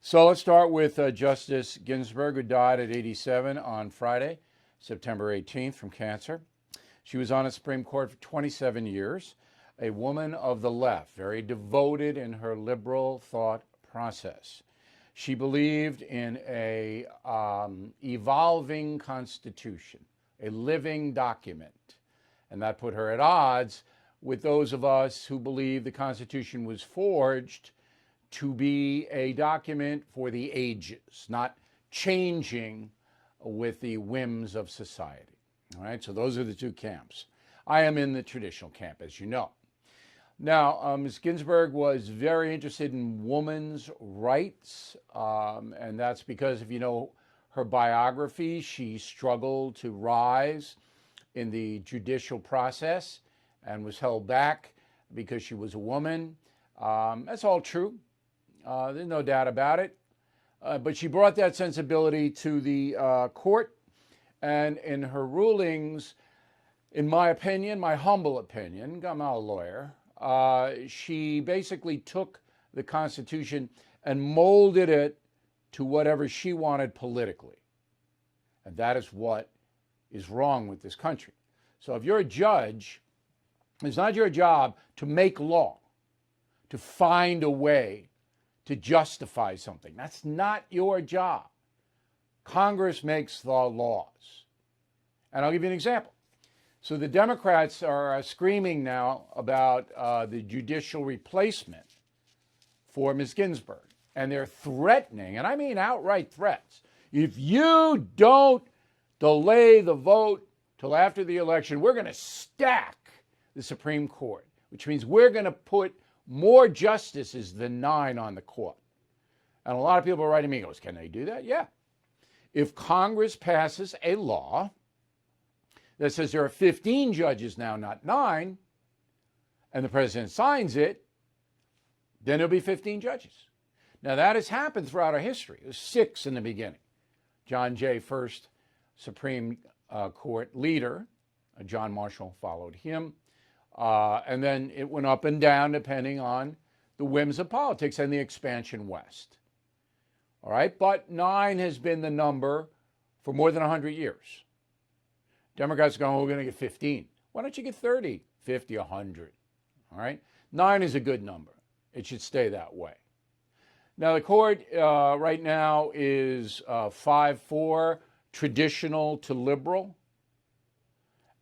So let's start with Justice Ginsburg, who died at 87 on Friday, September 18th, from cancer. She was on the Supreme Court for 27 years, a woman of the left, very devoted in her liberal thought process. She believed in a evolving constitution, a living document, and that put her at odds with those of us who believe the Constitution was forged to be a document for the ages, not changing with the whims of society. All right, so those are the two camps. I am in the traditional camp, as you know. Now, Ms. Ginsburg was very interested in women's rights, and that's because if you know her biography, she struggled to rise in the judicial process and was held back because she was a woman. That's all true. There's no doubt about it. But she brought that sensibility to the court, and in her rulings, in my opinion, my humble opinion, I'm not a lawyer, she basically took the Constitution and molded it to whatever she wanted politically. And that is what is wrong with this country. So if you're a judge, it's not your job to make law, to find a way to justify something. That's not your job. Congress makes the laws. And I'll give you an example. So the Democrats are screaming now about the judicial replacement for Ms. Ginsburg. And they're threatening, and I mean outright threats. If you don't delay the vote till after the election, we're going to stack the Supreme Court, which means we're going to put more justices than 9 on the court. And a lot of people are writing me, goes, can they do that? Yeah. If Congress passes a law that says there are 15 judges now, not 9, and the president signs it, then there'll be 15 judges. Now, that has happened throughout our history. It was 6 in the beginning. John Jay, first Supreme Court leader. John Marshall followed him. And then it went up and down depending on the whims of politics and the expansion west. All right, but 9 has been the number for more than 100 years. Democrats are going, we're going to get 15. Why don't you get 30, 50, 100? All right, 9 is a good number. It should stay that way. Now, the court right now is 5-4, traditional to liberal,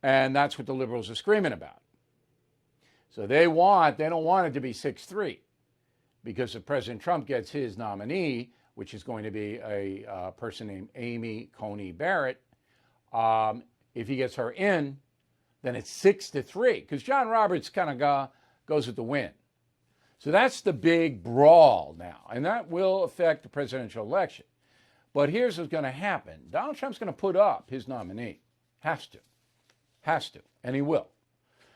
and that's what the liberals are screaming about. So they don't want it to be 6-3, because if President Trump gets his nominee, which is going to be a person named Coney Barrett, if he gets her in, then it's 6-3, because John Roberts kind of goes with the win. So that's the big brawl now, and that will affect the presidential election. But here's what's going to happen. Donald Trump's going to put up his nominee. Has to, and he will.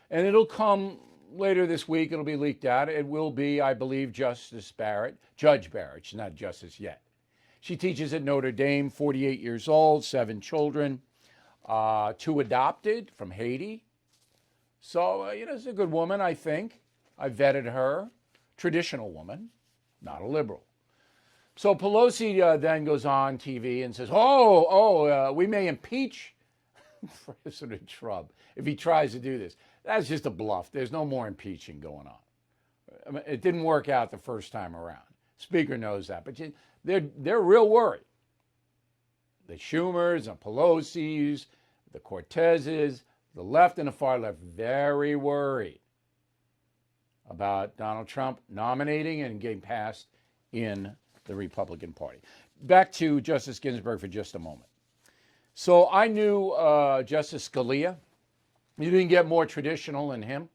And it'll come later this week. It'll be leaked out. It will be, I believe, Judge Barrett. She's not justice yet. She teaches at Notre Dame, 48 years old, 7 children, 2 adopted from Haiti. So, she's a good woman, I think. I vetted her. Traditional woman, not a liberal. So Pelosi then goes on TV and says, we may impeach President Trump if he tries to do this. That's just a bluff. There's no more impeaching going on. I mean, it didn't work out the first time around. Speaker knows that, but they're real worried. The Schumers and Pelosi's, the Cortezes, the left and the far left, very worried about Donald Trump nominating and getting passed in the Republican Party. Back to Justice Ginsburg for just a moment. So I knew Justice Scalia. You didn't get more traditional than him.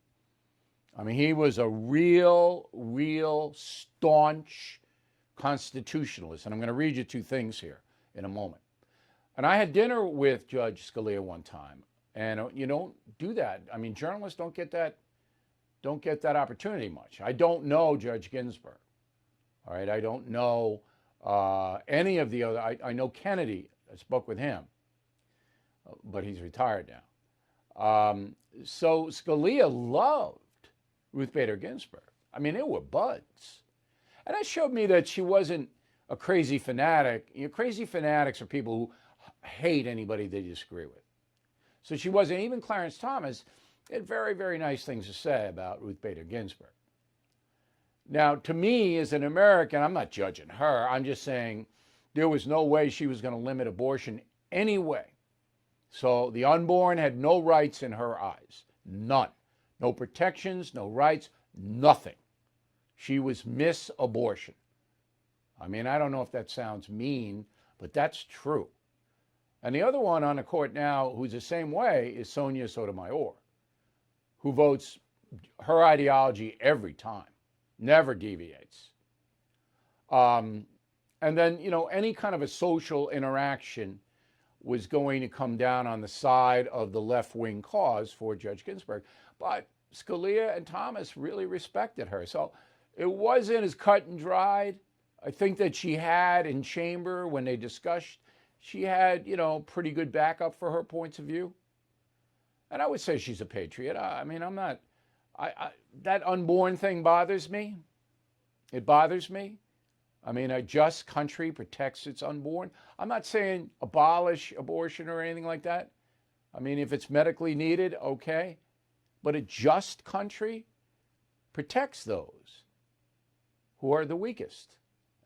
I mean, he was a real staunch constitutionalist. And I'm going to read you 2 things here in a moment. And I had dinner with Judge Scalia one time. And you don't do that. I mean, journalists don't get that opportunity much. I don't know Judge Ginsburg. All right, I don't know any of the other. I know Kennedy. I spoke with him, but he's retired now. So Scalia loved Ruth Bader Ginsburg. I mean, they were buds. And that showed me that she wasn't a crazy fanatic. Crazy fanatics are people who hate anybody they disagree with. So she wasn't. Even Clarence Thomas had very, very nice things to say about Ruth Bader Ginsburg. Now, to me, as an American, I'm not judging her. I'm just saying there was no way she was going to limit abortion anyway. So the unborn had no rights in her eyes. None. No protections, no rights, nothing. She was Miss Abortion. I mean, I don't know if that sounds mean, but that's true. And the other one on the court now who's the same way is Sonia Sotomayor, who votes her ideology every time, never deviates. And then, any kind of a social interaction was going to come down on the side of the left-wing cause for Judge Ginsburg. But Scalia and Thomas really respected her. So it wasn't as cut and dried. I think that she had in chamber when they discussed, she had, pretty good backup for her points of view. And I would say she's a patriot. I mean, I'm not, that unborn thing bothers me. It bothers me. I mean, a just country protects its unborn. I'm not saying abolish abortion or anything like that. I mean, if it's medically needed, okay. But a just country protects those who are the weakest.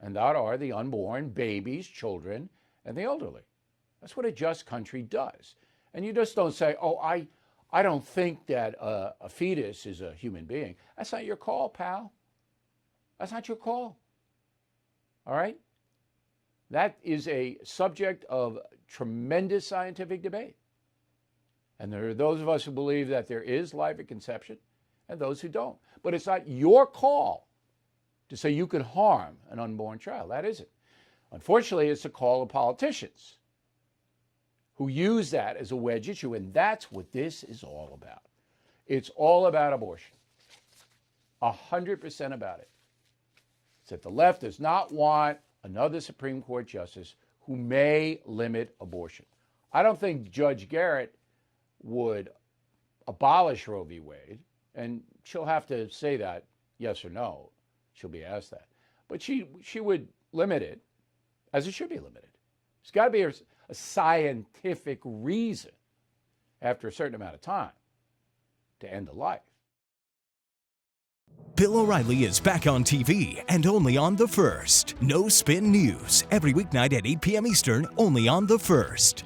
And that are the unborn, babies, children, and the elderly. That's what a just country does. And you just don't say, oh, I don't think that a fetus is a human being. That's not your call, pal. That's not your call. All right? That is a subject of tremendous scientific debate. And there are those of us who believe that there is life at conception and those who don't. But it's not your call to say you can harm an unborn child. That isn't. Unfortunately, it's a call of politicians who use that as a wedge issue, and that's what this is all about. It's all about abortion. 100% about it. It's that the left does not want another Supreme Court justice who may limit abortion. I don't think Judge Garrett would abolish Roe v. Wade, and she'll have to say that, yes or no. She'll be asked that. But she would limit it, as it should be limited. There's got to be a scientific reason after a certain amount of time to end a life. Bill O'Reilly is back on TV and only on The First. No Spin News, every weeknight at 8 p.m. Eastern, only on The First.